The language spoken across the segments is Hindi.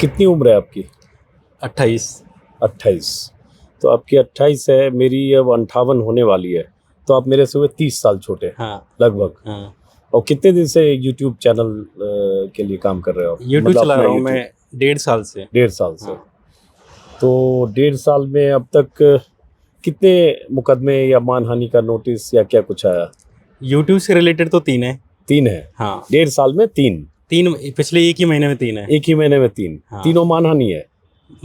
कितनी उम्र है आपकी? 28। 28। तो आपकी 28 है, मेरी अब 58 होने वाली है। तो आप मेरे से हुए 30 साल छोटे हाँ लगभग। हाँ। और कितने दिन से यूट्यूब चैनल के लिए काम कर रहे हो आप? यूट्यूब मतलब चला अपना रहा हूँ YouTube? मैं 1.5 साल से। 1.5 साल से। हाँ। तो 1.5 साल में अब तक कितने मुकदमे या मानहानि का नोटिस या क्या कुछ आया? यूट्यूब से रिलेटेड तो 3 है। 3 है? हाँ 1.5 साल में 3? 3 पिछले एक ही महीने में 3 है। एक ही महीने में 3? हाँ। तीनों मानहानि है?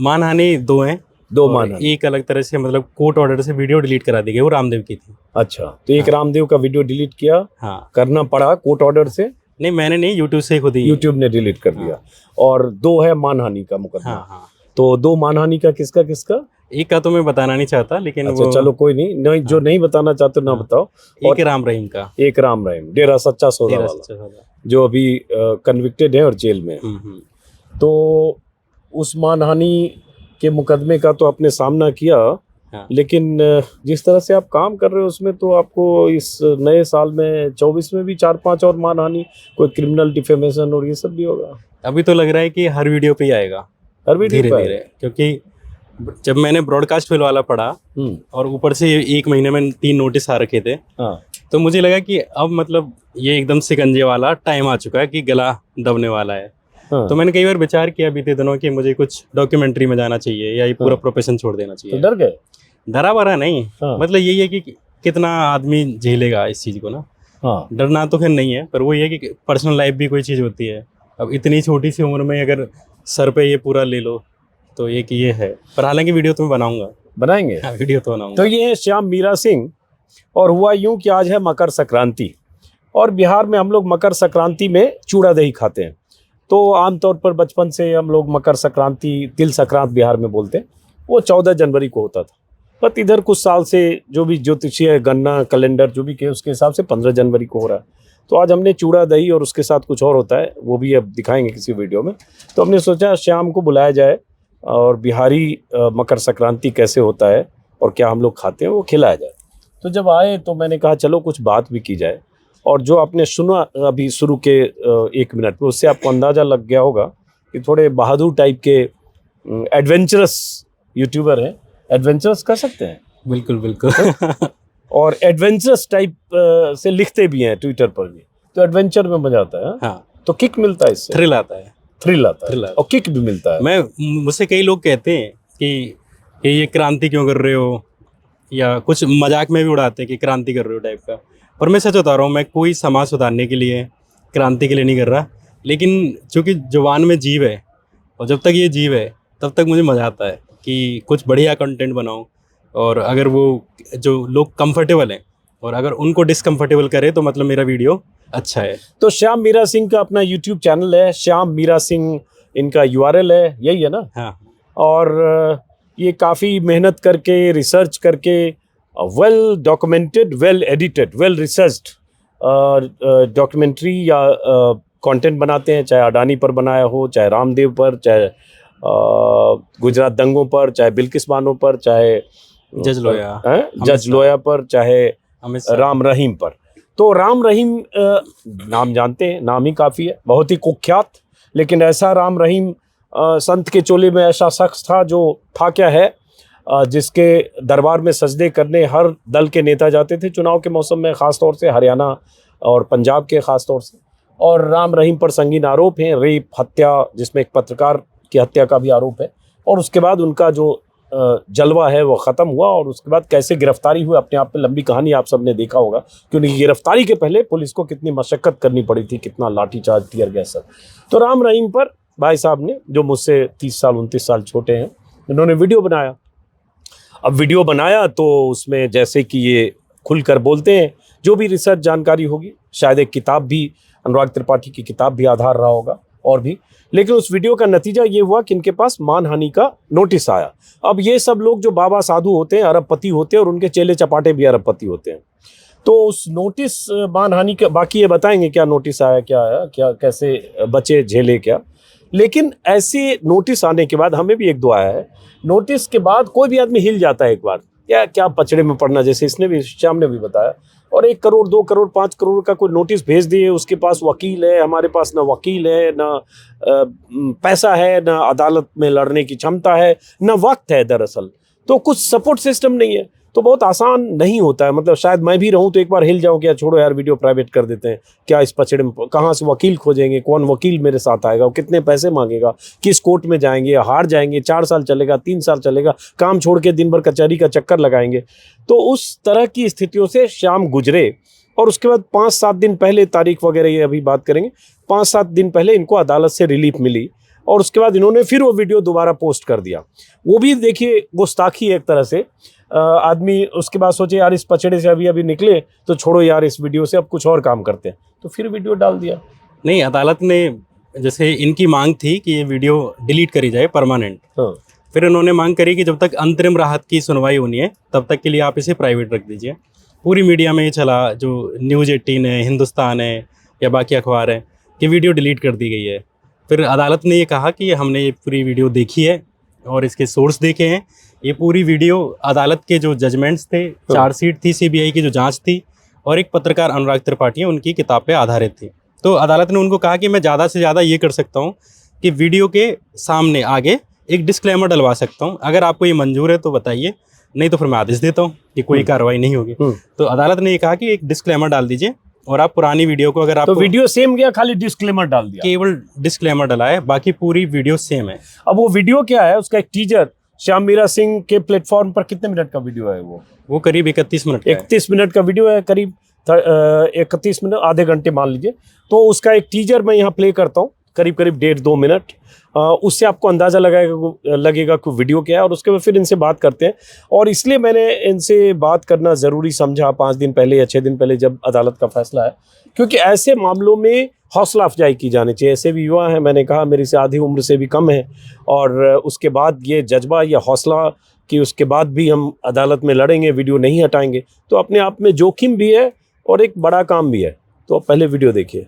मानहानि 2 हैं। 2 और मानहानि। एक अलग तरह से मतलब कोर्ट ऑर्डर से वीडियो डिलीट करा दी गई, वो रामदेव की थी। अच्छा, तो एक हाँ। रामदेव का वीडियो डिलीट किया, हाँ। करना पड़ा कोर्ट ऑर्डर से? नहीं मैंने नहीं, यूट्यूब से खुद ही। यूट्यूब ने डिलीट कर दिया। और 2 है मानहानि का मुकदमा। हाँ हाँ। तो 2 मानहानि का किसका किसका? एक का तो मैं बताना नहीं चाहता, लेकिन अच्छा वो चलो कोई नहीं, नहीं जो नहीं बताना चाहते ना हाँ। बताओ। एक राम रहीम का। एक राम रहीम, डेरा सच्चा सौदा तेरा वाला, सच्चा सौदा। जो अभी कन्विक्टेड है और जेल में है। तो उस मानहानि के मुकदमे का तो आपने सामना किया। हाँ। लेकिन जिस तरह से आप काम कर रहे हो उसमें तो आपको इस नए साल में 24 में भी 4-5 और मानहानि, कोई क्रिमिनल डिफेमेशन और ये सब भी होगा। अभी तो लग रहा है कि हर वीडियो पे ही आएगा हर वीडियो धीरे पे धीरे, क्योंकि जब मैंने ब्रॉडकास्ट फिल वाला पढ़ा और ऊपर से एक महीने में 3 नोटिस आ रखे थे, हाँ। तो मुझे लगा कि अब मतलब ये एकदम सिकंजे वाला टाइम आ चुका है कि गला दबने वाला है। हाँ। तो मैंने कई बार विचार किया बीते दिनों कि मुझे कुछ डॉक्यूमेंट्री में जाना चाहिए या ये पूरा हाँ। प्रोफेशन छोड़ देना तो चाहिए। डर गए? डरा वरा नहीं। हाँ। मतलब यही है कि कितना आदमी झेलेगा इस चीज़ को ना। हाँ। डरना तो खैर नहीं है, पर वो ये है कि पर्सनल लाइफ भी कोई चीज़ होती है। अब इतनी छोटी सी उम्र में अगर सर पे ये पूरा ले लो तो एक ये है। पर हालांकि वीडियो तो मैं बनाऊंगा। बनाएंगे? हाँ, वीडियो तो बनाऊंगा। तो ये है श्याम मीरा सिंह। और हुआ यूं कि आज है मकर संक्रांति, और बिहार में हम लोग मकर संक्रांति में चूड़ा दही खाते हैं। तो आमतौर पर बचपन से हम लोग मकर संक्रांति, तिल संक्रांत बिहार में बोलते हैं, वो 14 जनवरी को होता था। बट इधर कुछ साल से जो भी ज्योतिषीय गणना कैलेंडर जो भी के उसके हिसाब से 15 जनवरी को हो रहा है। तो आज हमने चूड़ा दही और उसके साथ कुछ और होता है, वो भी अब दिखाएंगे किसी वीडियो में। तो हमने सोचा श्याम को बुलाया जाए और बिहारी मकर संक्रांति कैसे होता है और क्या हम लोग खाते हैं वो खिलाया जाए। तो जब आए तो मैंने कहा चलो कुछ बात भी की जाए। और जो आपने सुना अभी शुरू के 1 मिनट में, उससे आपको अंदाज़ा लग गया होगा कि थोड़े बहादुर टाइप के एडवेंचरस यूट्यूबर हैं। एडवेंचरस कर सकते हैं? बिल्कुल बिल्कुल। और एडवेंचरस टाइप से लिखते भी हैं ट्विटर पर भी, तो एडवेंचर में मजा आता है। हाँ। तो किक मिलता है इससे, थ्रिल आता है। थ्रिल आता थ्रिल है आता और किक भी मिलता है। मुझसे कई लोग कहते हैं कि ये क्रांति क्यों कर रहे हो, या कुछ मजाक में भी उड़ाते हैं कि क्रांति कर रहे हो टाइप का। पर मैं सच बता रहा हूँ, मैं कोई समाज सुधारने के लिए, क्रांति के लिए नहीं कर रहा। लेकिन चूँकि जुबान में जीव है, और जब तक ये जीव है तब तक मुझे मज़ा आता है कि कुछ बढ़िया कंटेंट बनाऊँ। और अगर वो जो लोग कंफर्टेबल हैं और अगर उनको डिसकंफर्टेबल करे तो मतलब मेरा वीडियो अच्छा है। तो श्याम मीरा सिंह का अपना यूट्यूब चैनल है, श्याम मीरा सिंह इनका URL है, यही है ना? हाँ। और ये काफ़ी मेहनत करके, रिसर्च करके, well documented, well edited, well researched documentary या कंटेंट बनाते हैं। चाहे अडानी पर बनाया हो, चाहे रामदेव पर, चाहे गुजरात दंगों पर, चाहे बिल्किस बानो पर, चाहे जज लोया, जज लोया पर, चाहे राम रहीम पर। तो राम रहीम नाम जानते हैं, नाम ही काफ़ी है, बहुत ही कुख्यात। लेकिन ऐसा राम रहीम संत के चोले में ऐसा शख्स था जो था क्या है, जिसके दरबार में सजदे करने हर दल के नेता जाते थे चुनाव के मौसम में, ख़ास तौर से हरियाणा और पंजाब के ख़ास तौर से। और राम रहीम पर संगीन आरोप हैं, रेप, हत्या, जिसमें एक पत्रकार की हत्या का भी आरोप है। और उसके बाद उनका जो जलवा है वो ख़त्म हुआ, और उसके बाद कैसे गिरफ्तारी हुई, अपने आप में लंबी कहानी आप सबने देखा होगा कि उनकी गिरफ्तारी के पहले पुलिस को कितनी मशक्क़त करनी पड़ी थी, कितना लाठीचार्ज, टियर गैस सब। तो राम रहीम पर भाई साहब ने, जो मुझसे 30 साल 29 साल छोटे हैं, इन्होंने वीडियो बनाया। अब वीडियो बनाया तो उसमें जैसे कि ये खुलकर बोलते हैं, जो भी रिसर्च जानकारी होगी, शायद एक किताब भी, अनुराग त्रिपाठी की किताब भी आधार रहा होगा और भी। लेकिन उस वीडियो का नतीजा ये हुआ कि इनके पास मानहानि का नोटिस आया। अब ये सब लोग जो बाबा साधु होते हैं, अरबपति होते हैं, और उनके चेले चपाटे भी अरबपति होते हैं। तो उस नोटिस मानहानि का, बाकी ये बताएंगे क्या नोटिस आया, क्या आया, क्या कैसे बचे, झेले क्या। लेकिन ऐसे नोटिस आने के बाद, हमें भी एक दो आया है, नोटिस के बाद कोई भी आदमी हिल जाता है एक बार, क्या क्या पचड़े में पड़ना, जैसे इसने भी, श्याम ने भी बताया, और 1 करोड़ 2 करोड़ 5 करोड़ का कोई नोटिस भेज दिए, उसके पास वकील है, हमारे पास ना वकील है, ना पैसा है, ना अदालत में लड़ने की क्षमता है, ना वक्त है दरअसल, तो कुछ सपोर्ट सिस्टम नहीं है, तो बहुत आसान नहीं होता है। मतलब शायद मैं भी रहूं तो एक बार हिल जाऊं, क्या छोड़ो यार वीडियो प्राइवेट कर देते हैं, क्या इस पचड़े में कहाँ से वकील खोजेंगे, कौन वकील मेरे साथ आएगा, वो कितने पैसे मांगेगा, किस कोर्ट में जाएंगे, हार जाएंगे, 4 साल चलेगा, 3 साल चलेगा, काम छोड़ के दिन भर कचहरी का चक्कर लगाएंगे। तो उस तरह की स्थितियों से शाम गुजरे और उसके बाद 5-7 दिन पहले, तारीख वगैरह ये अभी बात करेंगे, 5-7 दिन पहले इनको अदालत से रिलीफ मिली और उसके बाद इन्होंने फिर वो वीडियो दोबारा पोस्ट कर दिया। वो भी देखिए गुस्ताखी है एक तरह से। आदमी उसके बाद सोचे यार इस पचड़े से अभी निकले तो छोड़ो यार इस वीडियो से, अब कुछ और काम करते हैं, तो फिर वीडियो डाल दिया। नहीं, अदालत ने जैसे इनकी मांग थी कि ये वीडियो डिलीट करी जाए परमानेंट, हाँ। फिर इन्होंने मांग करी कि जब तक अंतरिम राहत की सुनवाई होनी है तब तक के लिए आप इसे प्राइवेट रख दीजिए। पूरी मीडिया में ये चला, जो न्यूज़ 18 है, हिंदुस्तान है या बाकी अखबार है, कि वीडियो डिलीट कर दी गई है। फिर अदालत ने ये कहा कि हमने ये पूरी वीडियो देखी है और इसके सोर्स देखे हैं। ये पूरी वीडियो अदालत के जो जजमेंट्स थे, चार्जशीट थी सीबीआई की जो जांच थी, और एक पत्रकार अनुराग त्रिपाठी है उनकी किताब पे आधारित थी। तो अदालत ने उनको कहा कि मैं ज़्यादा से ज़्यादा ये कर सकता हूँ कि वीडियो के सामने आगे एक डिस्क्लेमर डलवा सकता हूँ, अगर आपको ये मंजूर है तो बताइए, नहीं तो फिर मैं आदेश देता हूँ कि कोई कार्रवाई नहीं होगी। तो अदालत ने ये कहा कि एक डिस्क्लेमर डाल दीजिए और आप पुरानी वीडियो को, अगर आप तो वीडियो सेम गया, खाली डिस्क्लेमर डाल दिया, केवल डिस्क्लेमर डला है, बाकी पूरी वीडियो सेम है। अब वो वीडियो क्या है, उसका एक टीजर श्याम मीरा सिंह के प्लेटफॉर्म पर कितने मिनट का वीडियो है? वो करीब 31 मिनट का है। 31 मिनट का वीडियो है, करीब 31 मिनट, आधे घंटे मान लीजिए। तो उसका एक टीजर मैं यहाँ प्ले करता हूँ, करीब 1.5-2 मिनट। उससे आपको अंदाज़ा लगेगा कि वीडियो क्या है, और उसके बाद फिर इनसे बात करते हैं। और इसलिए मैंने इनसे बात करना ज़रूरी समझा 5 दिन पहले या 6 दिन पहले जब अदालत का फैसला है, क्योंकि ऐसे मामलों में हौसला अफजाई की जानी चाहिए। ऐसे भी युवा हैं, मैंने कहा मेरी से आधी उम्र से भी कम है, और उसके बाद ये जज्बा या हौसला कि उसके बाद भी हम अदालत में लड़ेंगे, वीडियो नहीं हटाएंगे, तो अपने आप में जोखिम भी है और एक बड़ा काम भी है। तो अब पहले वीडियो देखिए।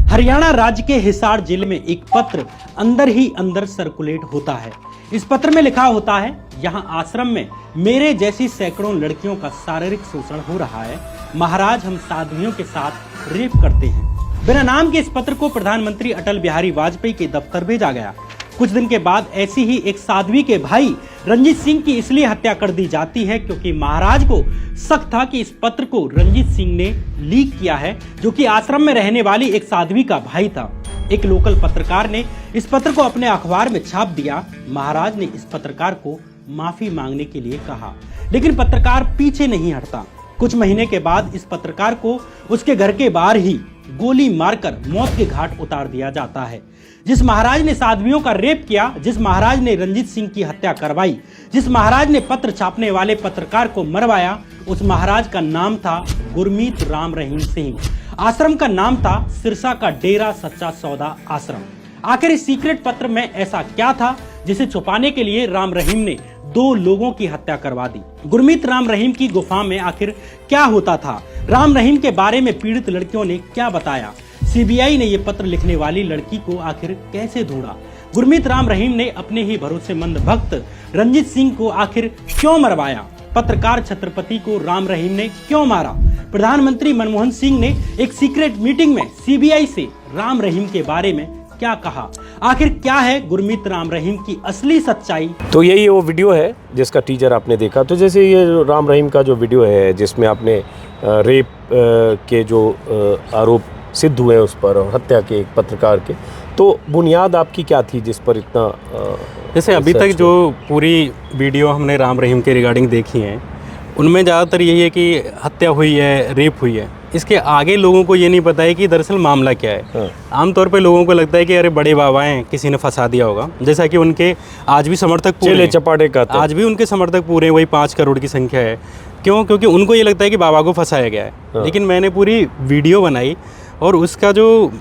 हरियाणा राज्य के हिसार जिले में एक पत्र अंदर ही अंदर सर्कुलेट होता है। इस पत्र में लिखा होता है, यहाँ आश्रम में मेरे जैसी सैकड़ों लड़कियों का शारीरिक शोषण हो रहा है। महाराज, हम साध्वियों के साथ रेप करते हैं। बिना नाम के इस पत्र को प्रधानमंत्री अटल बिहारी वाजपेयी के दफ्तर भेजा गया। कुछ दिन के बाद ऐसी ही एक साध्वी के भाई रंजीत सिंह की इसलिए हत्या कर दी जाती है क्योंकि महाराज को शक था कि इस पत्र को रंजीत सिंह ने लीक किया है, जो कि आश्रम में रहने वाली एक साध्वी का भाई था। एक लोकल पत्रकार ने इस पत्र को अपने अखबार में छाप दिया। महाराज ने इस पत्रकार को माफी मांगने के लिए कहा, लेकिन पत्रकार पीछे नहीं हटता। कुछ महीने के बाद इस पत्रकार को उसके घर के बाहर ही गोली मारकर मौत के घाट उतार दिया जाता है। जिस महाराज ने साध्वियों का रेप किया, जिस महाराज ने रंजीत सिंह की हत्या करवाई, जिस महाराज ने पत्र छापने वाले पत्रकार को मरवाया, उस महाराज का नाम था गुरमीत राम रहीम सिंह। आश्रम का नाम था सिरसा का डेरा सच्चा सौदा आश्रम। आखिर इस सीक्रेट पत्र में ऐसा क्या था जिसे छुपाने के लिए राम रहीम ने 2 लोगों की हत्या करवा दी? गुरमीत राम रहीम की गुफा में आखिर क्या होता था? राम रहीम के बारे में पीड़ित लड़कियों ने क्या बताया? सीबीआई ने ये पत्र लिखने वाली लड़की को आखिर कैसे ढूंढा? गुरमीत राम रहीम ने अपने ही भरोसेमंद भक्त रंजीत सिंह को आखिर क्यों मरवाया? पत्रकार छत्रपति को राम रहीम ने क्यों मारा? प्रधानमंत्री मनमोहन सिंह ने एक सीक्रेट मीटिंग में सीबीआई से राम रहीम के बारे में क्या कहा? आखिर क्या है गुरमीत राम रहीम की असली सच्चाई? तो यही वो वीडियो है जिसका टीजर आपने देखा। तो जैसे ये राम रहीम का जो वीडियो है जिसमें आपने रेप के जो आरोप सिद्ध हुए उस पर और हत्या के एक पत्रकार के, तो बुनियाद आपकी क्या थी जिस पर इतना जैसे अभी तक जो पूरी वीडियो हमने राम रहीम के रिगार्डिंग देखी हैं, उनमें ज़्यादातर यही है कि हत्या हुई है, रेप हुई है। इसके आगे लोगों को ये नहीं पता है कि दरअसल मामला क्या है। हाँ। आमतौर पे लोगों को लगता है कि अरे बड़े बाबा हैं, किसी ने फंसा दिया होगा। जैसा कि उनके आज भी समर्थक पूरे चेले चपाटे का आज भी उनके समर्थक पूरे वही 5 करोड़ की संख्या है। क्यों? क्योंकि उनको ये लगता है कि बाबा को फंसाया गया है। हाँ। लेकिन मैंने पूरी वीडियो बनाई और उसका जो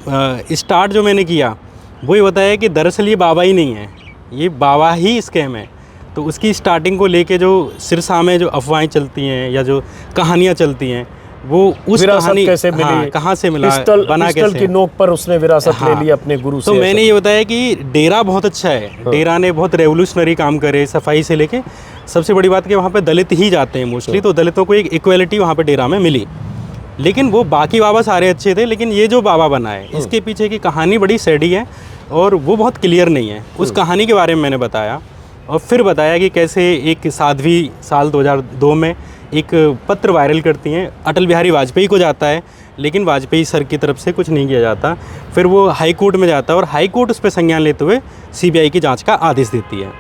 स्टार्ट जो मैंने किया वो ये बताया कि दरअसल ये बाबा ही नहीं है, ये बाबा ही स्कैम है। तो उसकी स्टार्टिंग को लेके जो सिरसा में जो अफवाहें चलती हैं या जो कहानियाँ चलती हैं, वो उस विरासत कहानी कैसे मिली, हाँ, कहाँ से मिला, पिस्टल बना पिस्टल कैसे की नोक पर उसने विरासत ले हाँ। ली अपने गुरु से। तो मैंने ऐसा। ये बताया कि डेरा बहुत अच्छा है, डेरा ने बहुत रेवोल्यूशनरी काम करे, सफाई से लेके सबसे बड़ी बात कि वहाँ पे दलित ही जाते हैं मोस्टली, तो दलितों को एक इक्वलिटी वहाँ पे डेरा में मिली। लेकिन वो बाकी बाबा सारे अच्छे थे, लेकिन ये जो बाबा बना है इसके पीछे की कहानी बड़ी सैडी है और वो बहुत क्लियर नहीं है। उस कहानी के बारे में मैंने बताया और फिर बताया कि कैसे एक साध्वी साल 2002 में एक पत्र वायरल करती हैं, अटल बिहारी वाजपेयी को जाता है, लेकिन वाजपेयी सर की तरफ से कुछ नहीं किया जाता। फिर वो हाई कोर्ट में जाता है और हाई कोर्ट उस पर संज्ञान लेते हुए सीबीआई की जांच का आदेश देती है।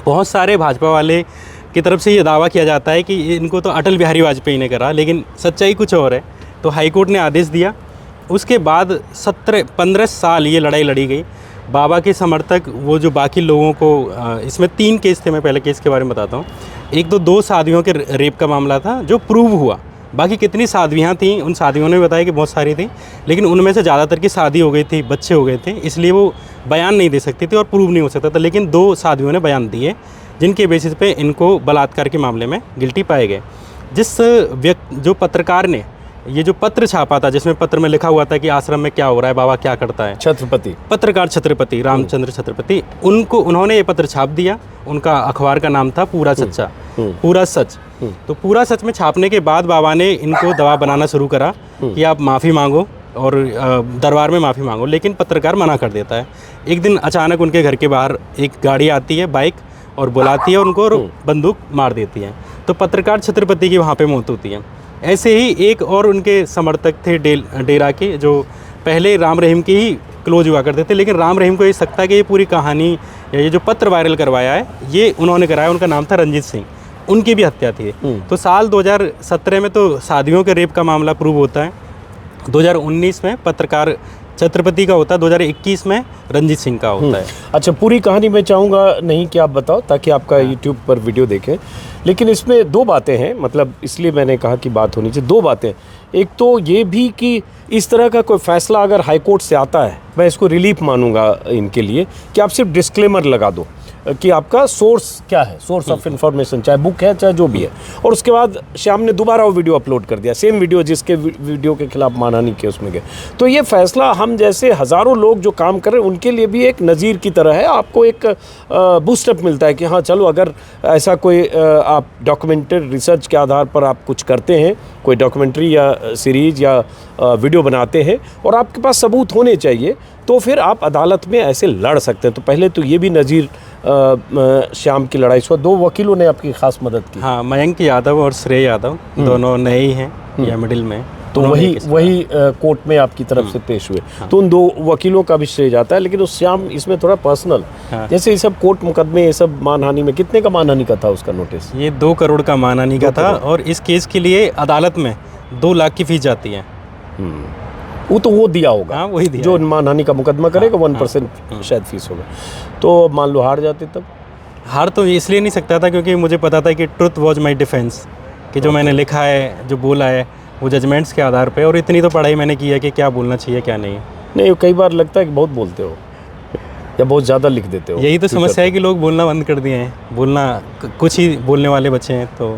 बहुत सारे भाजपा वाले की तरफ से ये दावा किया जाता है कि इनको तो अटल बिहारी वाजपेयी ने करा, लेकिन सच्चाई कुछ और है। तो हाई कोर्ट ने आदेश दिया, उसके बाद 15 साल ये लड़ाई लड़ी गई। बाबा के समर्थक वो जो बाकी लोगों को, इसमें 3 केस थे, मैं पहले केस के बारे में बताता हूँ। एक तो 2 साध्वियों के रेप का मामला था जो प्रूव हुआ, बाकी कितनी साध्वियाँ थीं उन साध्वियों ने बताया कि बहुत सारी थी, लेकिन उनमें से ज़्यादातर की शादी हो गई थी, बच्चे हो गए थे, इसलिए वो बयान नहीं दे सकती थी और प्रूव नहीं हो सकता था। लेकिन 2 साध्वियों ने बयान दिए जिनके बेसिस पे इनको बलात्कार के मामले में गिल्टी पाए गए। जिस जो पत्रकार ने ये जो पत्र छापा था, जिसमें पत्र में लिखा हुआ था कि आश्रम में क्या हो रहा है, बाबा क्या करता है, छत्रपति पत्रकार छत्रपति रामचंद्र छत्रपति, उन्होंने ये पत्र छाप दिया। उनका अखबार का नाम था पूरा सच्चा, पूरा सच। तो पूरा सच में छापने के बाद बाबा ने इनको दबाव बनाना शुरू करा कि आप माफ़ी मांगो और दरबार में माफ़ी मांगो, लेकिन पत्रकार मना कर देता है। एक दिन अचानक उनके घर के बाहर एक गाड़ी आती है, बाइक, और बुलाती है उनको और बंदूक मार देती है। तो पत्रकार छत्रपति की वहाँ पे मौत होती है। ऐसे ही एक और उनके समर्थक थे डेरा के, जो पहले राम रहीम के ही क्लोज हुआ करते थे, लेकिन राम रहीम को ये सकता है कि ये पूरी कहानी या ये जो पत्र वायरल करवाया है ये उन्होंने कराया। उनका नाम था रंजीत सिंह, उनकी भी हत्या थी। तो साल 2017 में तो साध्वियों के रेप का मामला प्रूव होता है, 2019 में पत्रकार छत्रपति का होता है, 2021 में रंजीत सिंह का होता है। अच्छा, पूरी कहानी मैं चाहूँगा नहीं कि आप बताओ, ताकि आपका यूट्यूब पर वीडियो देखें, लेकिन इसमें 2 बातें हैं, मतलब इसलिए मैंने कहा कि बात होनी चाहिए। 2 बातें, एक तो ये भी कि इस तरह का कोई फैसला अगर हाई कोर्ट से आता है, मैं इसको रिलीफ मानूंगा इनके लिए कि आप सिर्फ डिस्क्लेमर लगा दो कि आपका सोर्स क्या है, सोर्स ऑफ इंफॉर्मेशन, चाहे बुक है चाहे जो भी है। और उसके बाद श्याम ने दोबारा वो वीडियो अपलोड कर दिया, सेम वीडियो जिसके वीडियो के खिलाफ मानहानि के उसमें गए। तो ये फैसला हम जैसे हज़ारों लोग जो काम कर रहे हैं उनके लिए भी एक नज़ीर की तरह है। आपको एक बूस्टअप मिलता है कि हाँ चलो, अगर ऐसा कोई आप डॉक्यूमेंट्री रिसर्च के आधार पर आप कुछ करते हैं, कोई डॉक्यूमेंट्री या सीरीज या वीडियो बनाते हैं और आपके पास सबूत होने चाहिए, तो फिर आप अदालत में ऐसे लड़ सकते हैं। तो पहले तो ये भी नज़ीर श्याम की लड़ाई हुआ। 2 वकीलों ने आपकी खास मदद की। हाँ, मयंक यादव और श्रेय यादव दोनों नए ही हैं या मिडिल में, तो वही कोर्ट में आपकी तरफ से पेश हुए। तो उन 2 वकीलों का भी श्रेय जाता है। लेकिन उस श्याम इसमें थोड़ा पर्सनल, जैसे ये सब कोर्ट मुकदमे, ये सब मानहानि में कितने का मानहानि का था उसका नोटिस? ये 2 करोड़ का मानहानि का था और इस केस के लिए अदालत में 2 लाख की फीस जाती है। वो दिया होगा। हाँ, वही दिया जो मानहानि का मुकदमा करेगा 1% शायद फीस होगा। तो मान लो हार जाते तब? हार तो इसलिए नहीं सकता था क्योंकि मुझे पता था कि ट्रुथ वॉज माई डिफेंस, कि जो मैंने लिखा है, जो बोला है, वो जजमेंट्स के आधार पे, और इतनी तो पढ़ाई मैंने की है कि क्या बोलना चाहिए क्या नहीं। नहीं, कई बार लगता है कि बहुत बोलते हो या बहुत ज़्यादा लिख देते हो। यही तो समस्या है कि लोग बोलना बंद कर दिए हैं, बोलना कुछ ही बोलने वाले बच्चे हैं, तो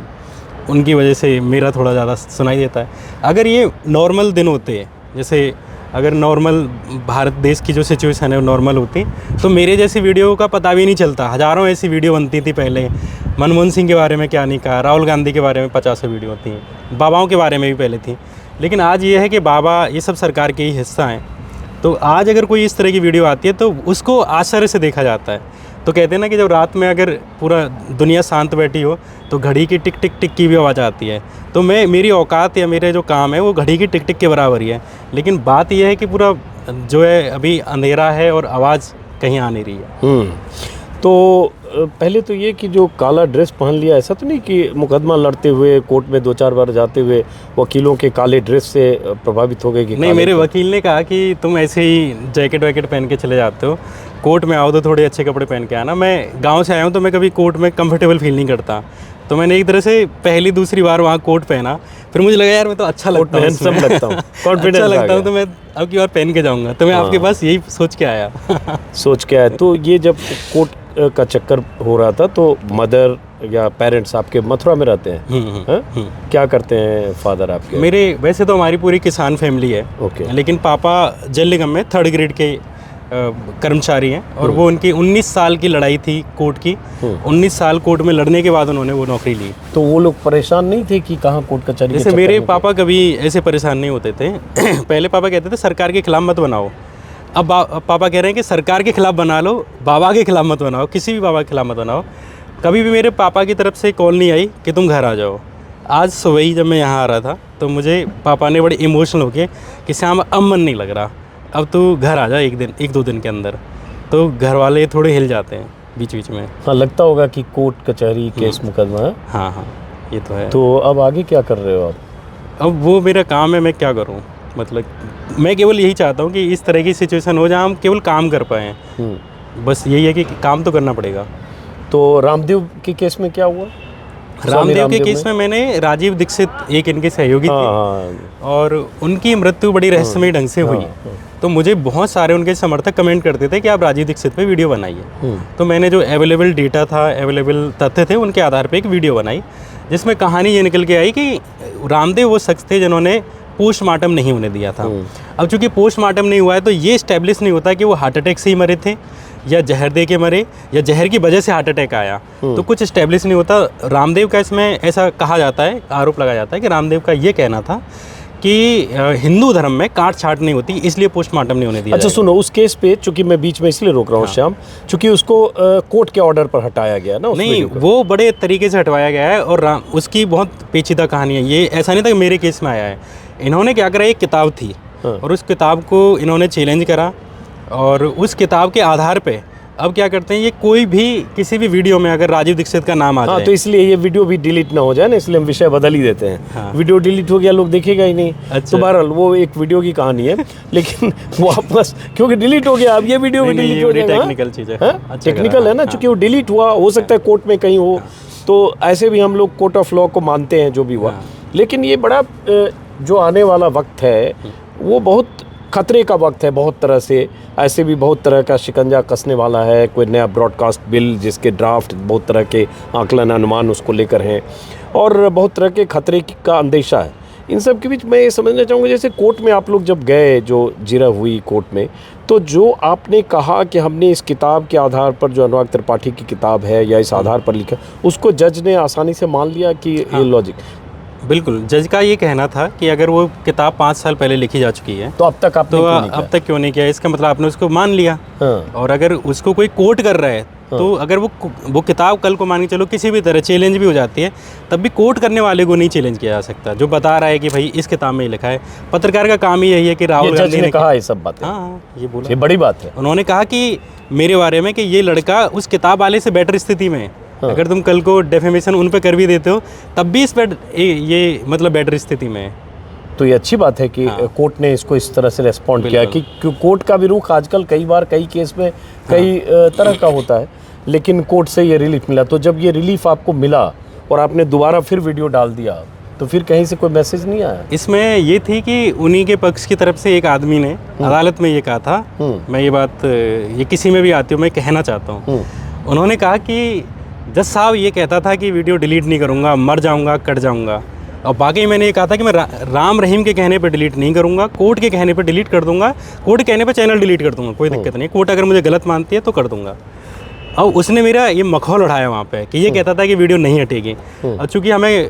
उनकी वजह से मेरा थोड़ा ज़्यादा सुनाई देता है। अगर ये नॉर्मल दिन होते, जैसे अगर नॉर्मल भारत देश की जो सिचुएशन है वो नॉर्मल होती, तो मेरे जैसी वीडियो का पता भी नहीं चलता। हज़ारों ऐसी वीडियो बनती थी पहले। मनमोहन सिंह के बारे में क्या नहीं कहा, राहुल गांधी के बारे में 50 वीडियो थी, बाबाओं के बारे में भी पहले थी। लेकिन आज ये है कि बाबा ये सब सरकार के ही हिस्सा हैं। तो आज अगर कोई इस तरह की वीडियो आती है तो उसको आश्चर्य से देखा जाता है। तो कहते हैं ना कि जब रात में अगर पूरा दुनिया शांत बैठी हो तो घड़ी की टिक टिक टिक की भी आवाज़ आती है। तो मेरी औकात या मेरे जो काम है वो घड़ी की टिक टिक के बराबर ही है। लेकिन बात यह है कि पूरा जो है अभी अंधेरा है और आवाज़ कहीं आ नहीं रही है। तो पहले तो ये कि जो काला ड्रेस पहन लिया, ऐसा तो नहीं कि मुकदमा लड़ते हुए कोर्ट में 2-4 बार जाते हुए वकीलों के काले ड्रेस से प्रभावित हो गए? कि नहीं, मेरे वकील ने कहा कि तुम ऐसे ही जैकेट वैकेट पहन के चले जाते हो, कोर्ट में आओ तो थोड़े अच्छे कपड़े पहन के आना। मैं गांव से आया हूँ तो मैं कभी कोर्ट में कंफर्टेबल फील नहीं करता। तो मैंने एक तरह से पहली दूसरी बार वहाँ कोट पहना, फिर मुझे लगा यार मैं तो अच्छा लगता हूँ, सब लगता हूँ, अच्छा लगता हूँ, तो मैं अब की बार पहन के जाऊँगा। तो मैं आपके पास यही सोच के आया। तो ये जब कोर्ट का चक्कर हो रहा था तो मदर या पेरेंट्स आपके मथुरा में रहते हैं? हैं? क्या करते हैं फादर आपके? मेरे वैसे तो हमारी पूरी किसान फैमिली है, ओके। लेकिन पापा जल निगम में 3rd ग्रेड के कर्मचारी हैं और वो उनकी 19 साल की लड़ाई थी कोर्ट की। 19 साल कोर्ट में लड़ने के बाद उन्होंने वो नौकरी ली। तो वो लोग परेशान नहीं थे कि कहाँ कोर्ट कचहरी के जैसे चक्कर मेरे में पापा कभी ऐसे परेशान नहीं होते थे। पहले पापा कहते थे सरकार के खिलाफ मत बनाओ। अब पापा कह रहे हैं कि सरकार के खिलाफ बना लो, बाबा के खिलाफ मत बनाओ, किसी भी बाबा के खिलाफ मत बनाओ। कभी भी मेरे पापा की तरफ से कॉल नहीं आई कि तुम घर आ जाओ। आज सुबह ही जब मैं यहाँ आ रहा था तो मुझे पापा ने बड़े इमोशनल होके कि श्याम अब मन नहीं लग रहा, अब तू घर आ जा 1-2 दिन के अंदर। तो घर वाले थोड़े हिल जाते हैं बीच बीच में। हाँ, लगता होगा कि कोर्ट कचहरी केस मुकदमा है। हाँ हाँ, ये तो है। तो अब आगे क्या कर रहे हो आप? अब वो मेरा काम है, मैं क्या करूँ। मतलब मैं केवल यही चाहता हूँ कि इस तरह की सिचुएशन हो जहाँ हम केवल काम कर पाएँ। बस यही है कि काम तो करना पड़ेगा। तो रामदेव के केस में क्या हुआ? रामदेव के केस में मैंने राजीव दीक्षित एक इनके सहयोगी थे और उनकी मृत्यु बड़ी रहस्यमय ढंग से हुई। तो मुझे बहुत सारे उनके समर्थक कमेंट करते थे कि आप राजीव दीक्षित पे वीडियो बनाइए। तो मैंने जो अवेलेबल डेटा था, अवेलेबल तथ्य थे, उनके आधार पे एक वीडियो बनाई जिसमें कहानी ये निकल के आई कि रामदेव वो शख्स थे जिन्होंने पोस्टमार्टम नहीं होने दिया था। अब चूंकि पोस्टमार्टम नहीं हुआ है तो ये स्टैब्लिश नहीं होता कि वो हार्ट अटैक से ही मरे थे या जहर दे के मरे या जहर की वजह से हार्ट अटैक आया। तो कुछ स्टैब्लिश नहीं होता। रामदेव का इसमें ऐसा कहा जाता है, आरोप लगाया जाता है कि रामदेव का ये कहना था कि हिंदू धर्म में काट छाट नहीं होती, इसलिए पोस्टमार्टम नहीं होने दिया। अच्छा सुनो, उस केस पे चूंकि मैं बीच में इसलिए रोक रहा हूँ श्याम, चूंकि उसको कोर्ट के ऑर्डर पर हटाया गया ना। नहीं, वो बड़े तरीके से हटवाया गया है और उसकी बहुत पेचीदा कहानी है। ये ऐसा नहीं था कि मेरे केस में आया है। इन्होंने क्या करा, एक किताब थी और उस किताब को इन्होंने चैलेंज करा और उस किताब के आधार पे अब क्या करते हैं, ये कोई भी किसी भी वीडियो में अगर राजीव दीक्षित का नाम आ जाए, तो इसलिए ये वीडियो भी डिलीट ना हो जाए ना, इसलिए हम विषय बदल ही देते हैं। वीडियो डिलीट हो गया, लोग देखेगा ही नहीं। तो बहरहाल वो एक वीडियो की कहानी है, लेकिन वापस क्योंकि डिलीट हो गया, अब ये वीडियो भी डिलीट हो जाएगा। टेक्निकल चीज़ है, टेक्निकल है ना, चूंकि वो डिलीट हुआ, हो सकता है कोर्ट में कहीं हो। तो ऐसे भी हम लोग कोर्ट ऑफ लॉ को मानते हैं जो भी हुआ। लेकिन ये बड़ा जो आने वाला वक्त है वो बहुत खतरे का वक्त है। बहुत तरह से ऐसे भी बहुत तरह का शिकंजा कसने वाला है। कोई नया ब्रॉडकास्ट बिल जिसके ड्राफ्ट बहुत तरह के आकलन अनुमान उसको लेकर हैं और बहुत तरह के खतरे का अंदेशा है। इन सब के बीच मैं ये समझना चाहूँगा, जैसे कोर्ट में आप लोग जब गए, जो जिरह हुई कोर्ट में, तो जो आपने कहा कि हमने इस किताब के आधार पर, जो अनुराग त्रिपाठी की किताब है या इस आधार पर लिखा, उसको जज ने आसानी से मान लिया कि ये लॉजिक? बिल्कुल, जज का ये कहना था कि अगर वो किताब 5 साल पहले लिखी जा चुकी है तो अब तक आपने अब तक क्यों नहीं किया, इसका मतलब आपने उसको मान लिया। और अगर उसको कोई कोर्ट कर रहा है तो अगर वो किताब कल को मान के चलो किसी भी तरह चैलेंज भी हो जाती है, तब भी कोर्ट करने वाले को नहीं चैलेंज किया जा सकता, जो बता रहा है कि भाई इस किताब में ही लिखा है। पत्रकार का काम ही यही है कि राहुल गांधी ने कहा ये सब बातें। हाँ, ये बोला, ये बड़ी बात है। उन्होंने कहा कि मेरे बारे में कि ये लड़का उस किताब वाले से बेटर स्थिति में है। अगर तुम कल को डेफेमेशन उन पे कर भी देते हो तब भी इस पर ये मतलब बेटर स्थिति में है। तो ये अच्छी बात है कि कोर्ट ने इसको इस तरह से रेस्पॉन्ड किया कि कोर्ट का भी रुख आजकल कई बार कई केस में कई तरह का होता है, लेकिन कोर्ट से ये रिलीफ मिला। तो जब ये रिलीफ आपको मिला और आपने दोबारा फिर वीडियो डाल दिया, तो फिर कहीं से कोई मैसेज नहीं आया? इसमें ये थी कि उन्हीं के पक्ष की तरफ से एक आदमी ने अदालत में ये कहा था, मैं ये बात ये किसी में भी आती हूँ, मैं कहना चाहता हूँ। उन्होंने कहा कि जज साहब ये कहता था कि वीडियो डिलीट नहीं करूँगा, मर जाऊँगा, कट जाऊँगा, और बाकी मैंने ये कहा था कि मैं राम रहीम के कहने पे डिलीट नहीं करूँगा, कोर्ट के कहने पे डिलीट कर दूँगा, कोर्ट के कहने पे चैनल डिलीट कर दूँगा, कोई दिक्कत नहीं, कोर्ट अगर मुझे गलत मानती है तो कर दूँगा। और उसने मेरा ये मखौल उठाया वहाँ पे कि ये कहता था कि वीडियो नहीं हटेगी। और चूँकि हमें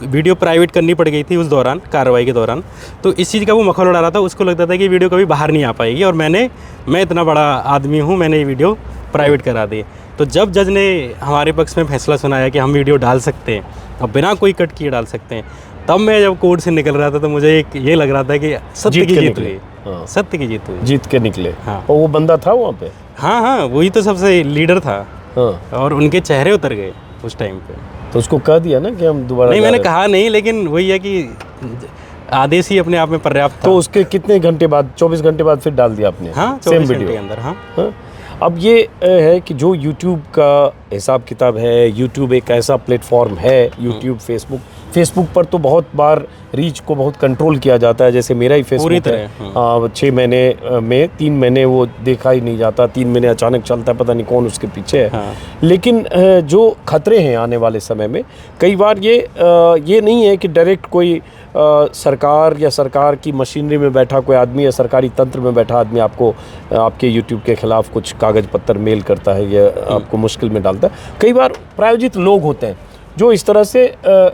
वीडियो प्राइवेट करनी पड़ गई थी उस दौरान, कार्रवाई के दौरान, तो इस चीज़ का वो मखौल उड़ा रहा था। उसको लगता था कि वीडियो कभी बाहर नहीं आ पाएगी और मैं इतना बड़ा आदमी हूँ, मैंने ये वीडियो प्राइवेट करा दी। तो जब जज ने हमारे पक्ष में फैसला सुनाया कि हम वीडियो डाल सकते हैं और बिना कोई कट किए डाल सकते हैं, तब मैं जब कोर्ट से निकल रहा था तो मुझे एक ये लग रहा था कि सत्य की जीत हुई, सत्य की जीत हुई, जीत के निकले। हाँ। और वो बंदा था वहाँ पे? हाँ, वही तो सबसे लीडर था। और उनके चेहरे उतर गए उस टाइम पे। तो उसको कह दिया ना कि हम दोबारा? नहीं, मैंने कहा नहीं, लेकिन वही है कि आदेश ही अपने आप में पर्याप्त था। तो उसके कितने घंटे बाद, 24 घंटे बाद फिर डाल दिया आपने? हाँ, 24 घंटे के अंदर। हाँ। अब ये है कि जो YouTube का हिसाब किताब है, YouTube एक ऐसा प्लेटफॉर्म है, YouTube, Facebook, फेसबुक पर तो बहुत बार रीच को बहुत कंट्रोल किया जाता है, जैसे मेरा ही पूरी फेसबुक तरह, है 6 महीने में 3 महीने वो देखा ही नहीं जाता, 3 महीने अचानक चलता है, पता नहीं कौन उसके पीछे है। हाँ। लेकिन जो खतरे हैं आने वाले समय में, कई बार ये नहीं है कि डायरेक्ट कोई सरकार या सरकार की मशीनरी में बैठा कोई आदमी या सरकारी तंत्र में बैठा आदमी आपको आपके यूट्यूब के खिलाफ कुछ कागज़ पत्तर मेल करता है या आपको मुश्किल में डालता है। कई बार प्रायोजित लोग होते हैं जो इस तरह से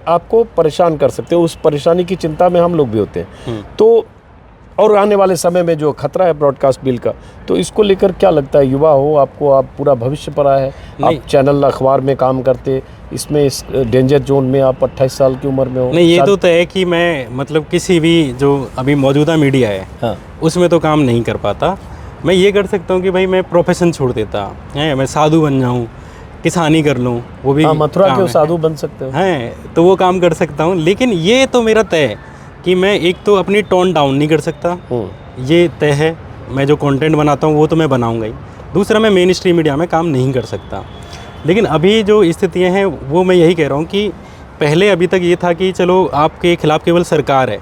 आपको परेशान कर सकते हैं, उस परेशानी की चिंता में हम लोग भी होते हैं। तो और आने वाले समय में जो खतरा है ब्रॉडकास्ट बिल का, तो इसको लेकर क्या लगता है? युवा हो आपको, आप पूरा भविष्य पर आए हैं, आप चैनल अखबार में काम करते, इसमें इस डेंजर जोन में आप 28 साल की उम्र में हो। नहीं, ये तो तय है कि मैं मतलब किसी भी जो अभी मौजूदा मीडिया है, हाँ। उसमें तो काम नहीं कर पाता। मैं ये कर सकता हूँ कि भाई मैं प्रोफेशन छोड़ देता है, मैं साधु बन जाऊँ, किसानी कर लूँ, वो भी मथुरा के साधु बन सकते हो हैं, तो वो काम कर सकता हूँ। लेकिन ये तो मेरा तय है कि मैं एक तो अपनी टोन डाउन नहीं कर सकता, ये तय है। मैं जो कंटेंट बनाता हूँ वो तो मैं बनाऊँगा ही। दूसरा, मैं मेन स्ट्रीम मीडिया में काम नहीं कर सकता। लेकिन अभी जो स्थितियाँ हैं वो मैं यही कह रहा हूँ कि पहले अभी तक ये था कि चलो आपके खिलाफ़ केवल सरकार है,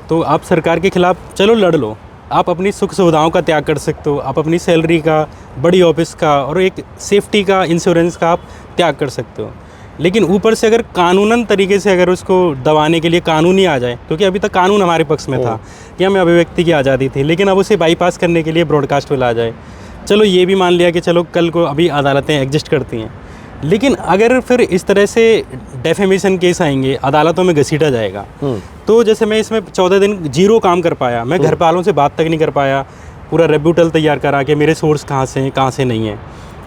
तो आप सरकार के खिलाफ़ चलो लड़ लो, आप अपनी सुख सुविधाओं का त्याग कर सकते हो, आप अपनी सैलरी का, बड़ी ऑफिस का और एक सेफ्टी का, इंश्योरेंस का आप त्याग कर सकते हो। लेकिन ऊपर से अगर कानूनन तरीके से अगर उसको दबाने के लिए कानून ही आ जाए, क्योंकि अभी तक कानून हमारे पक्ष में था कि हमें अभिव्यक्ति की आज़ादी थी, लेकिन अब उसे बाईपास करने के लिए ब्रॉडकास्ट बिल आ जाए। चलो ये भी मान लिया कि चलो कल को अभी अदालतें एग्जिस्ट करती हैं, लेकिन अगर फिर इस तरह से डेफेमेशन केस आएंगे, अदालतों में घसीटा जाएगा, तो जैसे मैं इसमें 14 दिन जीरो काम कर पाया, मैं घर वालों से बात तक नहीं कर पाया, पूरा रेब्यूटल तैयार करा कि मेरे सोर्स कहाँ से हैं, कहाँ से नहीं है,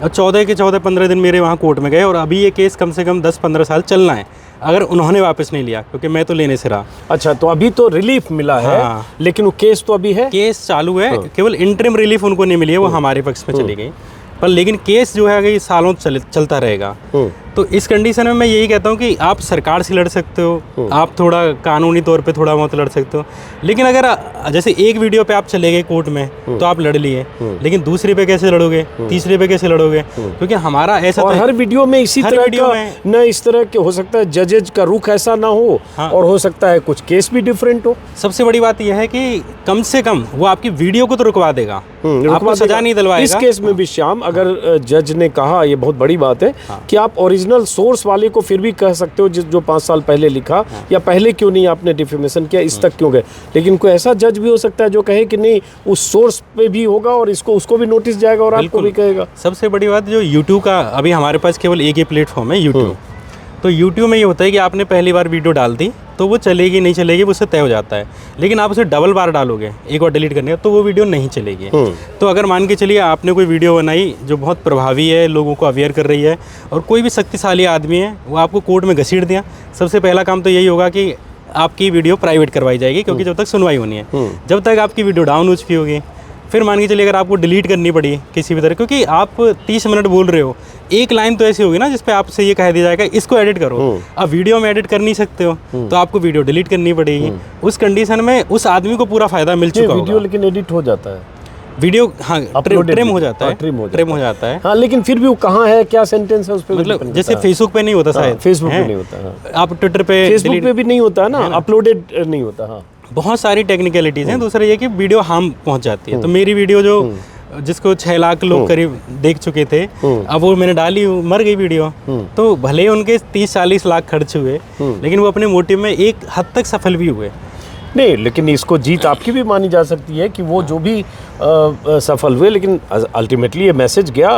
और 14 के 15 दिन मेरे वहाँ कोर्ट में गए, और अभी ये केस कम से कम 10-15 साल चलना है अगर उन्होंने वापस नहीं लिया, क्योंकि मैं तो लेने से रहा। अच्छा, तो अभी तो रिलीफ मिला है। हाँ। लेकिन वो केस तो अभी है, केस चालू है, केवल इंटरिम रिलीफ उनको नहीं मिली है, वो हमारे पक्ष में चली गई, पर लेकिन केस जो है ये सालों चलता रहेगा। तो इस कंडीशन में मैं यही कहता हूँ कि आप सरकार से लड़ सकते हो, आप थोड़ा कानूनी तौर पे थोड़ा बहुत लड़ सकते हो, लेकिन अगर जैसे एक वीडियो पे आप चले गए कोर्ट में तो आप लड़ लिए, लेकिन दूसरे पे कैसे लड़ोगे, तीसरे पे कैसे लड़ोगे? क्योंकि हमारा ऐसा और हर वीडियो में इसी तरह का न इस तरह के हो सकता है, जजेज का रुख ऐसा ना हो। हाँ। और हो सकता है कुछ केस भी डिफरेंट हो। सबसे बड़ी बात यह है कि कम से कम वो आपकी वीडियो को तो रुकवा देगा, आपको सजा नहीं दिलवाएगा। इस केस में भी श्याम, अगर जज ने कहा, ये बहुत बड़ी बात है कि आप ओरिजिनल सोर्स वाले को फिर भी कह सकते हो जो 5 साल पहले लिखा, या पहले क्यों नहीं आपने डिफेमेशन किया, इस तक क्यों गए। लेकिन कोई ऐसा जज भी हो सकता है जो कहे कि नहीं, उस सोर्स पे भी होगा और उसको भी नोटिस जाएगा और आपको भी कहेगा। सबसे बड़ी बात जो यूट्यूब का, अभी हमारे पास केवल एक ही प्लेटफॉर्म है यूट्यूब। तो यूट्यूब में ये होता है कि आपने पहली बार वीडियो डाल दी तो वो चलेगी नहीं चलेगी वो उससे तय हो जाता है, लेकिन आप उसे डबल बार डालोगे, एक बार डिलीट करने का, तो वो वीडियो नहीं चलेगी। तो अगर मान के चलिए आपने कोई वीडियो बनाई जो बहुत प्रभावी है, लोगों को अवेयर कर रही है, और कोई भी शक्तिशाली आदमी है वो आपको कोर्ट में घसीट दिया, सबसे पहला काम तो यही होगा कि आपकी वीडियो प्राइवेट करवाई जाएगी, क्योंकि जब तक सुनवाई होनी है, जब तक आपकी वीडियो डाउन हो चुकी होगी। फिर मान के चलिए अगर आपको डिलीट करनी पड़ी किसी भी तरह, क्योंकि आप 30 मिनट बोल रहे हो, एक लाइन तो ऐसी होगी ना जिसपे आपसे ये कह दिया जाएगा इसको एडिट करो, अब वीडियो में एडिट कर नहीं सकते हो तो आपको वीडियो डिलीट करनी पड़ेगी। उस कंडीशन में उस आदमी को पूरा फायदा मिल चुका होगा। वीडियो लेकिन एडिट हो जाता है, वीडियो हाँ ट्रिम हो जाता है, ट्रिम हो जाता है। हाँ, लेकिन फिर भी वो कहाँ है, क्या सेंटेंस है उस पे, मतलब जैसे फेसबुक पे नहीं होता शायद, फेसबुक पे नहीं होता, आप ट्विटर पे, फेसबुक पे भी नहीं होता ना, अपलोडेड नहीं होता। हाँ, बहुत सारी टेक्निकलिटीज़ हैं। दूसरा ये कि वीडियो हम पहुंच जाती है, तो मेरी वीडियो जो जिसको 6 लाख लोग करीब देख चुके थे, अब वो मैंने डाली, मर गई वीडियो, तो भले ही उनके 30-40 लाख खर्च हुए, लेकिन वो अपने मोटिव में एक हद तक सफल भी हुए। नहीं, लेकिन इसको जीत आपकी भी मानी जा सकती है कि वो जो भी सफल हुए, लेकिन अल्टीमेटली ये मैसेज गया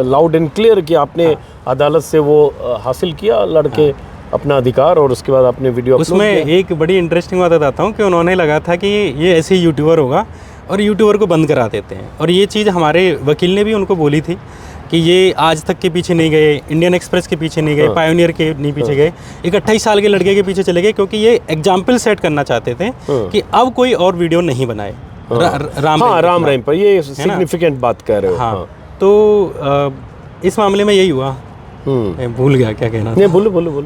लाउड एंड क्लियर कि आपने अदालत से वो हासिल किया लड़के अपना अधिकार, और उसके बाद आपने वीडियो उसमें एक बड़ी इंटरेस्टिंग बात बताता हूँ कि उन्होंने लगा था कि ये ऐसे यूट्यूबर होगा और यूट्यूबर को बंद करा देते हैं, और ये चीज़ हमारे वकील ने भी उनको बोली थी कि ये आज तक के पीछे नहीं गए, इंडियन एक्सप्रेस के पीछे नहीं गए, पायोनियर के नहीं पीछे गए, एक 28 साल के लड़के के पीछे चले गए, क्योंकि ये एग्जाम्पल सेट करना चाहते थे कि अब कोई और वीडियो नहीं बनाए राम रहीम पर। ये सिग्निफिकेंट बात कह रहे हो। हाँ, तो इस मामले में यही हुआ। मैं भूल गया क्या कहना। नहीं, बोलो।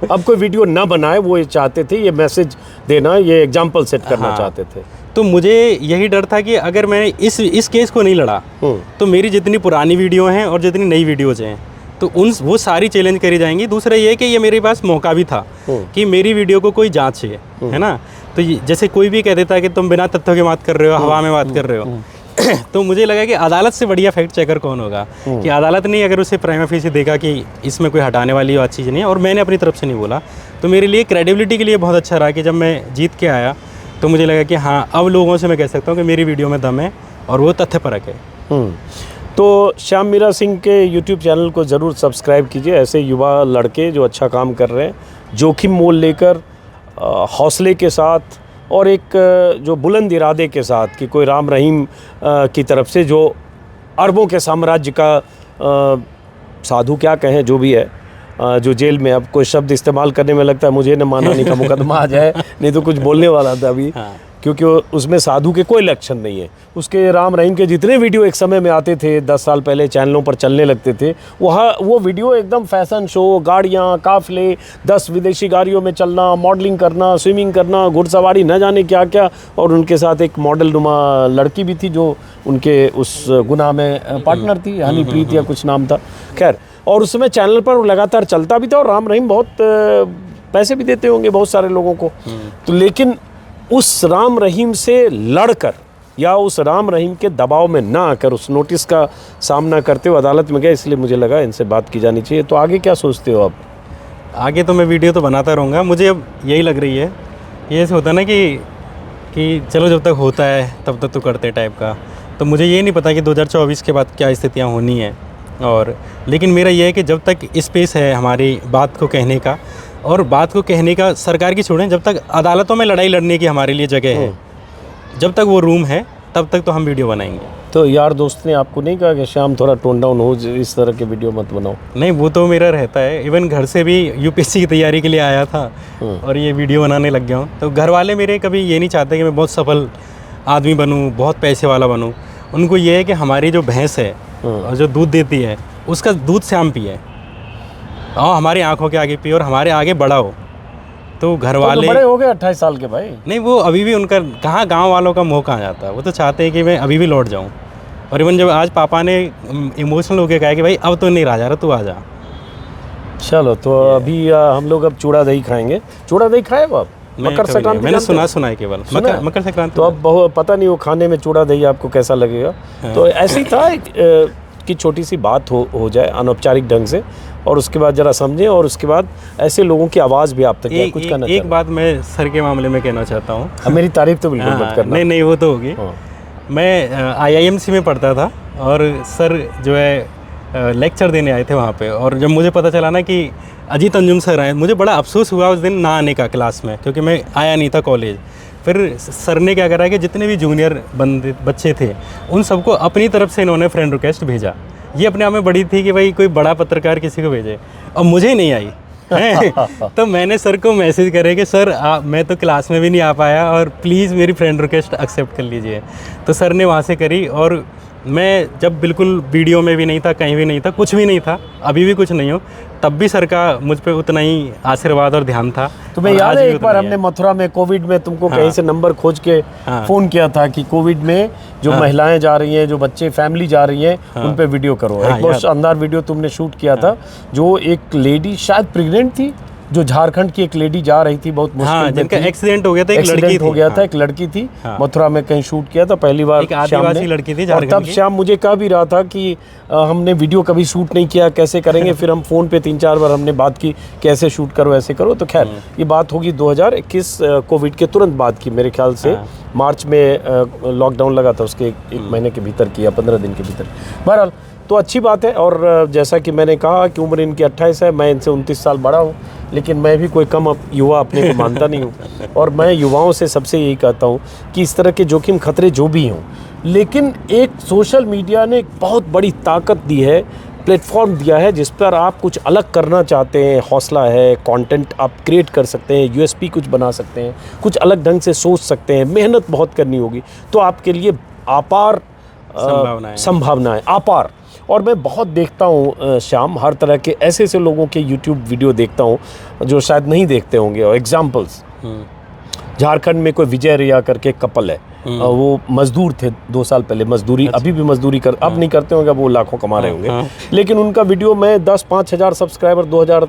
अब कोई वीडियो ना बनाए, वो ये चाहते थे, ये मैसेज देना, ये एग्जाम्पल सेट करना चाहते थे। तो मुझे यही डर था कि अगर मैंने इस केस को नहीं लड़ा तो मेरी जितनी पुरानी वीडियो हैं और जितनी नई वीडियोज़ हैं तो वो सारी चैलेंज करी जाएंगी। दूसरा ये है कि ये मेरे पास मौका भी था कि मेरी वीडियो को कोई जांचे, है ना। तो जैसे कोई भी कह देता है कि तुम बिना तथ्यों की बात कर रहे हो, हवा में बात कर रहे हो, तो मुझे लगा कि अदालत से बढ़िया फैक्ट चेकर कौन होगा, कि अदालत ने अगर उसे प्राइमा फेसी देखा कि इसमें कोई हटाने वाली बात चीज़ नहीं है, और मैंने अपनी तरफ से नहीं बोला, तो मेरे लिए क्रेडिबिलिटी के लिए बहुत अच्छा रहा कि जब मैं जीत के आया तो मुझे लगा कि हाँ, अब लोगों से मैं कह सकता हूँ कि मेरी वीडियो में दम है और वो तथ्यपरक है। तो श्याम मीरा सिंह के यूट्यूब चैनल को ज़रूर सब्सक्राइब कीजिए। ऐसे युवा लड़के जो अच्छा काम कर रहे हैं, जोखिम मोल लेकर, हौसले के साथ और एक जो बुलंद इरादे के साथ कि कोई राम रहीम की तरफ से जो अरबों के साम्राज्य का साधु क्या कहें जो भी है, जो जेल में, अब कोई शब्द इस्तेमाल करने में लगता है मुझे न मानहानि का मुकदमा आ जाए, नहीं तो कुछ बोलने वाला था अभी, क्योंकि उसमें साधु के कोई लक्षण नहीं है। उसके राम रहीम के जितने वीडियो एक समय में आते थे, 10 साल पहले चैनलों पर चलने लगते थे, वो वीडियो एकदम फैशन शो, गाड़ियाँ, काफले, 10 विदेशी गाड़ियों में चलना, मॉडलिंग करना, स्विमिंग करना, घुड़सवारी, न जाने क्या क्या, और उनके साथ एक मॉडल नुमा लड़की भी थी जो उनके उस गुनाह में पार्टनर थी, हनीप्रीत या कुछ नाम था। खैर, और उस समय चैनल पर लगातार चलता भी था और राम रहीम बहुत पैसे भी देते होंगे बहुत सारे लोगों को। तो लेकिन उस राम रहीम से लड़कर या उस राम रहीम के दबाव में ना आकर उस नोटिस का सामना करते हुए अदालत में गए, इसलिए मुझे लगा इनसे बात की जानी चाहिए। तो आगे क्या सोचते हो आप? आगे तो मैं वीडियो तो बनाता रहूँगा, मुझे अब यही लग रही है, ये ऐसे होता है ना कि चलो जब तक होता है तब तक तो करते टाइप का। तो मुझे ये नहीं पता कि 2024 के बाद क्या स्थितियाँ होनी हैं, और लेकिन मेरा ये है कि जब तक स्पेस है हमारी बात को कहने का, और बात को कहने का सरकार की छोड़ें, जब तक अदालतों में लड़ाई लड़ने की हमारे लिए जगह है, जब तक वो रूम है तब तक तो हम वीडियो बनाएंगे। तो यार दोस्त ने आपको नहीं कहा कि श्याम थोड़ा टोन डाउन हो, इस तरह के वीडियो मत बनाओ? नहीं, वो तो मेरा रहता है। इवन घर से भी यूपीएससी की तैयारी के लिए आया था और ये वीडियो बनाने लग गया हूँ। तो घर वाले मेरे कभी ये नहीं चाहते कि मैं बहुत सफल आदमी बनूँ, बहुत पैसे वाला बनूँ। उनको ये है कि हमारी जो भैंस है और जो दूध देती है उसका दूध श्याम पिए और हमारी आंखों के आगे पिए और हमारे आगे बड़ा हो। तो घर वाले तो बड़े हो गए 28 साल के भाई। नहीं, वो अभी भी उनका कहाँ, गांव वालों का मोह कहाँ जाता है। वो तो चाहते हैं कि मैं अभी भी लौट जाऊं। और इवन जब आज पापा ने इमोशनल होकर कहा कि भाई अब तो नहीं रहा जा रहा, तू आ जा। चलो तो अभी हम लोग अब चूड़ा दही खाएंगे। चूड़ा दही खाए आप? मकर संक्रांति मैंने सुना है केवल मकर संक्रांति। तो अब बहुत पता नहीं वो खाने में चूड़ा दही आपको कैसा लगेगा। तो ऐसे ही था कि छोटी सी बात हो जाए अनौपचारिक ढंग से, और उसके बाद जरा समझें, और उसके बाद ऐसे लोगों की आवाज़ भी आप तक कुछ करना। एक बात मैं सर के मामले में कहना चाहता हूँ। मेरी तारीफ तो बिल्कुल मत करना। नहीं, वो तो होगी। मैं IIMC में पढ़ता था और सर जो है लेक्चर देने आए थे वहाँ पे, और जब मुझे पता चला ना कि अजीत अंजुम सर आए, मुझे बड़ा अफसोस हुआ उस दिन ना आने का क्लास में, क्योंकि मैं आया नहीं था कॉलेज। फिर सर ने क्या करा कि जितने भी जूनियर बच्चे थे उन सबको अपनी तरफ से इन्होंने फ्रेंड रिक्वेस्ट भेजा। ये अपने आप में बड़ी थी कि भाई कोई बड़ा पत्रकार किसी को भेजे, और मुझे नहीं आई तो मैंने सर को मैसेज करे कि सर मैं तो क्लास में भी नहीं आ पाया और प्लीज़ मेरी फ्रेंड रिक्वेस्ट एक्सेप्ट कर लीजिए। तो सर ने वहाँ से करी, और मैं जब बिल्कुल वीडियो में भी नहीं था, कहीं भी नहीं था, कुछ भी नहीं था, अभी भी कुछ नहीं हो, तब भी सर का मुझ पे उतना ही आशीर्वाद और ध्यान था। तुम्हें याद है एक बार हमने मथुरा में कोविड में तुमको कहीं से नंबर खोज के फ़ोन किया था कि कोविड में जो महिलाएं जा रही हैं, जो बच्चे फैमिली जा रही हैं, उन पे वीडियो करो। एक बहुत शानदार वीडियो तुमने शूट किया था, जो एक लेडी शायद प्रेग्नेंट थी, जो झारखंड की एक लेडी जा रही थी, बहुत मुश्किल जिनका एक्सीडेंट हो गया था, एक लड़की थी मथुरा में कहीं शूट किया था पहली बार, एक आदिवासी लड़की थी झारखंड की। तब श्याम मुझे कह भी रहा था कि हमने वीडियो कभी शूट नहीं किया, कैसे करेंगे। फिर हम फ़ोन पे 3-4 बार हमने बात की, कैसे शूट करो, ऐसे करो। तो खैर ये बात होगी 2021 कोविड के तुरंत बाद की, मेरे ख्याल से मार्च में लॉकडाउन लगा था, उसके एक महीने के भीतर की या 15 दिन के भीतर। बहरहाल तो अच्छी बात है। और जैसा कि मैंने कहा कि उम्र इनकी 28 है, मैं इनसे 29 साल बड़ा हूँ, लेकिन मैं भी कोई कम युवा अपने को मानता नहीं हूँ। और मैं युवाओं से सबसे यही कहता हूँ कि इस तरह के जोखिम खतरे जो भी हों, लेकिन एक सोशल मीडिया ने एक बहुत बड़ी ताकत दी है, प्लेटफॉर्म दिया है, जिस पर आप कुछ अलग करना चाहते हैं, हौसला है, कंटेंट आप क्रिएट कर सकते हैं, USP कुछ बना सकते हैं, कुछ अलग ढंग से सोच सकते हैं, मेहनत बहुत करनी होगी, तो आपके लिए अपार संभावनाएं अपार। और मैं बहुत देखता हूँ श्याम, हर तरह के ऐसे लोगों के YouTube वीडियो देखता हूँ जो शायद नहीं देखते होंगे। और एग्जाम्पल्स, झारखंड में कोई विजय रिया करके कपल है, वो मजदूर थे 2 साल पहले, मजदूरी अभी भी मजदूरी कर, अब नहीं करते होंगे, वो लाखों कमा रहे होंगे, लेकिन उनका वीडियो मैं 10-5 हज़ार सब्सक्राइबर 2000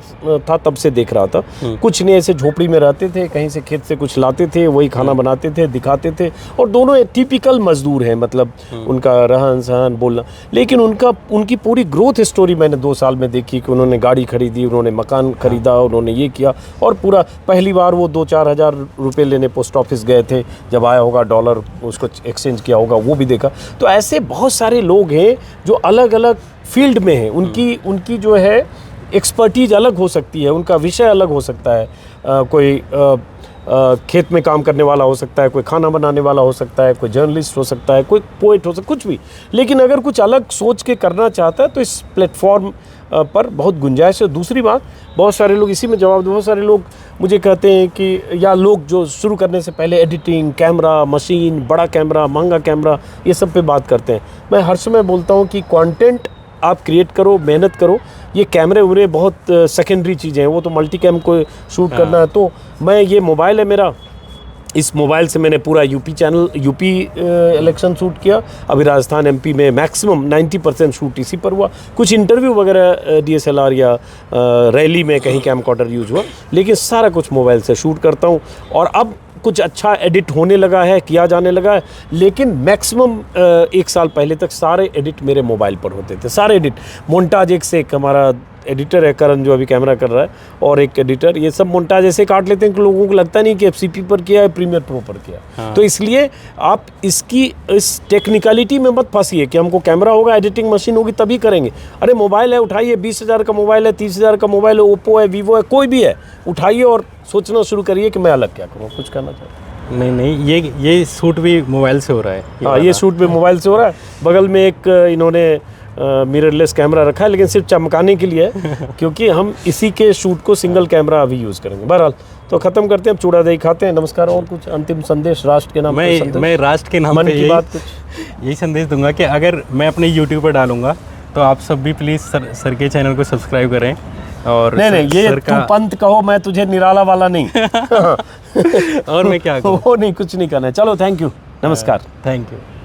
था तब से देख रहा था। कुछ नहीं, ऐसे झोपड़ी में रहते थे, कहीं से खेत से कुछ लाते थे, वही खाना बनाते थे, दिखाते थे, और दोनों टिपिकल मजदूर हैं, मतलब उनका रहन सहन बोलना। लेकिन उनकी पूरी ग्रोथ स्टोरी मैंने 2 साल में देखी कि उन्होंने गाड़ी खरीदी, उन्होंने मकान खरीदा, उन्होंने ये किया, और पूरा पहली बार वो 2-4 हज़ार रुपये लेने पोस्ट ऑफिस गए थे, जब आया होगा डॉलर उसको एक्सचेंज किया होगा, वो भी देखा। तो ऐसे बहुत सारे लोग हैं जो अलग अलग फील्ड में हैं, उनकी जो है एक्सपर्टीज अलग हो सकती है, उनका विषय अलग हो सकता है। कोई खेत में काम करने वाला हो सकता है, कोई खाना बनाने वाला हो सकता है, कोई जर्नलिस्ट हो सकता है, कोई पोएट हो सकता है, कुछ भी। लेकिन अगर कुछ अलग सोच के करना चाहता है तो इस प्लेटफॉर्म पर बहुत गुंजाइश है। दूसरी बात, बहुत सारे लोग, इसी में जवाब दो, बहुत सारे लोग मुझे कहते हैं कि, या लोग जो शुरू करने से पहले एडिटिंग, कैमरा, मशीन, बड़ा कैमरा, महंगा कैमरा, ये सब पे बात करते हैं। मैं हर समय बोलता हूँ कि कंटेंट आप क्रिएट करो, मेहनत करो। ये कैमरे वैमरे बहुत सेकेंडरी चीज़ें हैं, वो तो मल्टी कैम को शूट करना है। तो मैं, ये मोबाइल है मेरा, इस मोबाइल से मैंने पूरा यूपी इलेक्शन शूट किया। अभी राजस्थान एमपी में मैक्सिमम 90% शूट इसी पर हुआ। कुछ इंटरव्यू वगैरह DSLR या रैली में कहीं कैमकॉर्डर यूज़ हुआ, लेकिन सारा कुछ मोबाइल से शूट करता हूँ। और अब कुछ अच्छा एडिट होने लगा है, किया जाने लगा है, लेकिन मैक्सिमम 1 साल पहले तक सारे एडिट मेरे मोबाइल पर होते थे, सारे एडिट। मोन्टाज एक से एक, हमारा एडिटर है करण जो अभी कैमरा कर रहा है, और एक एडिटर, ये सब मोन्टाज ऐसे काट लेते हैं कि लोगों को लगता नहीं कि FCP पर किया है, प्रीमियर प्रो पर किया। तो इसलिए आप इस टेक्निकलिटी में मत फंसिए कि हमको कैमरा होगा, एडिटिंग मशीन होगी तभी करेंगे। अरे मोबाइल है, उठाइए, 20,000 का मोबाइल है, 30,000 का मोबाइल है, ओप्पो है, वीवो है, कोई भी है, उठाइए और सोचना शुरू करिए कि मैं अलग क्या करूँ, कुछ करना चाहता हूँ। नहीं, ये शूट भी मोबाइल से हो रहा है। हाँ, ये शूट भी मोबाइल से हो रहा है। बगल में एक इन्होंने मिररलेस कैमरा रखा है, लेकिन सिर्फ चमकाने के लिए है, क्योंकि हम इसी के शूट को सिंगल कैमरा अभी यूज़ करेंगे। बहरहाल, तो ख़त्म करते हैं, अब चूड़ा दही खाते हैं। नमस्कार। और कुछ अंतिम संदेश राष्ट्र के नाम पे? मैं राष्ट्र के नाम मन पे की बात कुछ यही संदेश दूंगा कि अगर मैं अपने YouTube पर डालूंगा तो आप सब भी प्लीज़ सर के चैनल को सब्सक्राइब करें। और नहीं, ये तू पंथ कहो, मैं तुझे निराला वाला नहीं और मैं क्या करूं? वो नहीं, कुछ नहीं करना है। चलो, थैंक यू, नमस्कार। Thank you.